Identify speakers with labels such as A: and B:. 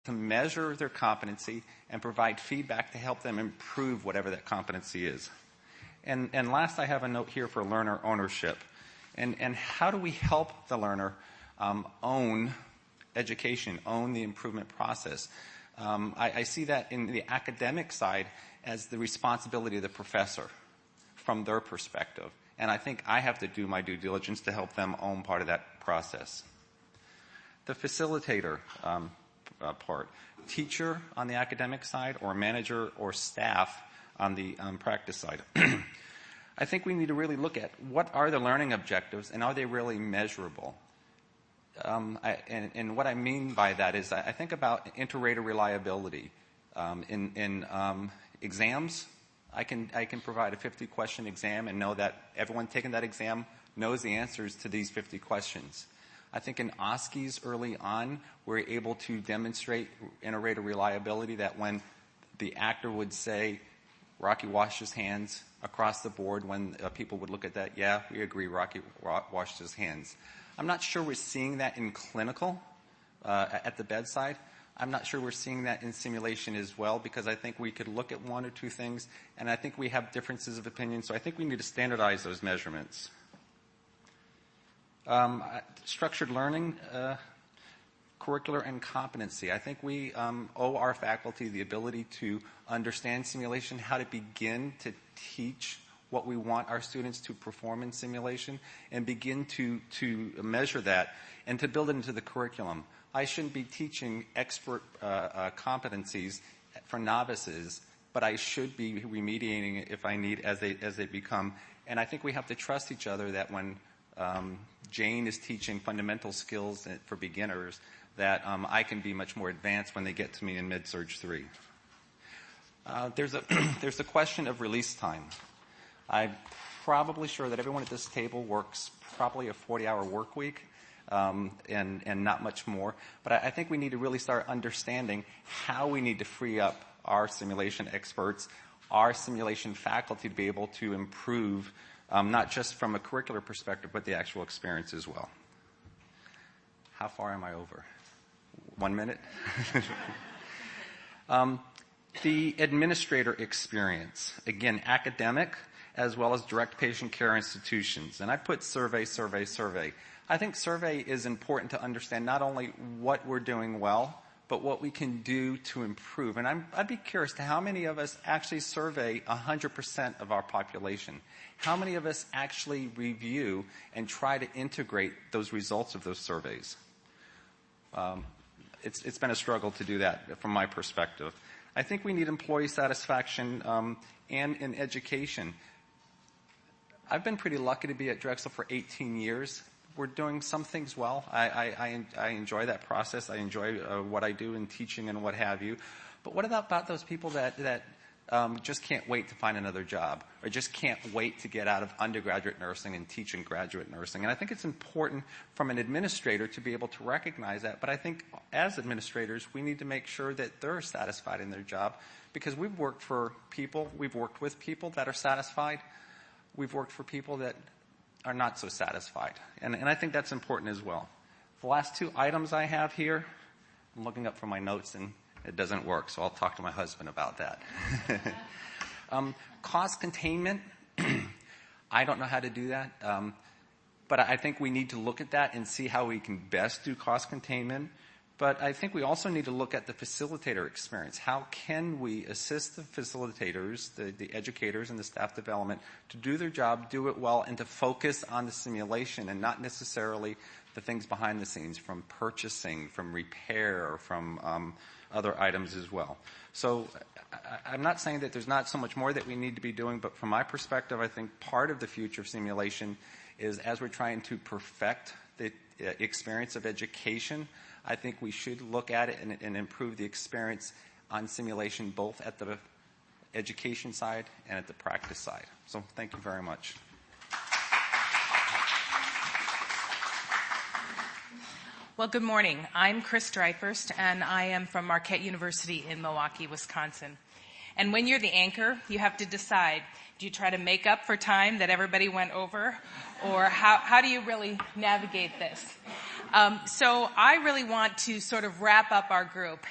A: to measure their competency and provide feedback to help them improve whatever that competency is. And last, I have a note here for learner ownership. And how do we help the learner own education, own the improvement process? I see that in the academic side as the responsibility of the professor from their perspective. And I think I have to do my due diligence to help them own part of that process. The facilitator part, teacher on the academic side or manager or staff on the practice side. I think we need to really look at what are the learning objectives and are they really measurable? And what I mean by that is I think about inter-rater reliability. In exams, I can provide a 50-question exam and know that everyone taking that exam knows the answers to these 50 questions. I think in OSCEs early on, we're able to demonstrate inter-rater reliability that when the actor would say, Rocky washed his hands across the board, when people would look at that, yeah, we agree, Rocky washed his hands. I'm not sure we're seeing that in clinical at the bedside. I'm not sure we're seeing that in simulation as well, because I think we could look at one or two things, and I think we have differences of opinion, so I think we need to standardize those measurements. Structured learning, curricular and competency. I think we owe our faculty the ability to understand simulation, how to begin to teach what we want our students to perform in simulation, and begin to measure that and to build it into the curriculum. I shouldn't be teaching expert competencies for novices, but I should be remediating it if I need as they become. And I think we have to trust each other that when Jane is teaching fundamental skills for beginners, that I can be much more advanced when they get to me in Med-Surg 3. There's a question of release time. I'm probably sure that everyone at this table works probably a 40-hour work week and not much more. But I think we need to really start understanding how we need to free up our simulation experts, our simulation faculty to be able to improve not just from a curricular perspective, but the actual experience as well. How far am I over? 1 minute? The administrator experience, again, academic as well as direct patient care institutions. And I put survey. I think survey is important to understand not only what we're doing well, but what we can do to improve. And I'd be curious to how many of us actually survey 100% of our population. How many of us actually review and try to integrate those results of those surveys? It's been a struggle to do that from my perspective. I think we need employee satisfaction and in education. I've been pretty lucky to be at Drexel for 18 years. We're doing some things well. I enjoy that process. I enjoy what I do in teaching and what have you. But what about those people that just can't wait to find another job or just can't wait to get out of undergraduate nursing and teach in graduate nursing? And I think it's important from an administrator to be able to recognize that. But I think as administrators, we need to make sure that they're satisfied in their job, because we've worked for people, we've worked with people that are satisfied. We've worked for people that are not so satisfied. And I think that's important as well. The last two items I have here, I'm looking up for my notes and it doesn't work, so I'll talk to my husband about that. Cost containment, I don't know how to do that, but I think we need to look at that and see how we can best do cost containment. But I think we also need to look at the facilitator experience. How can we assist the facilitators, the educators and the staff development to do their job, do it well, and to focus on the simulation and not necessarily the things behind the scenes, from purchasing, from repair, from other items as well. So I'm not saying that there's not so much more that we need to be doing, but from my perspective, I think part of the future of simulation is, as we're trying to perfect the experience of education, I think we should look at it and improve the experience on simulation, both at the education side and at the practice side. So thank you very much.
B: Well, good morning. I'm Chris Dreifurst, and I am from Marquette University in Milwaukee, Wisconsin. And when you're the anchor, you have to decide, do you try to make up for time that everybody went over, or how do you really navigate this? So I really want to sort of wrap up our group.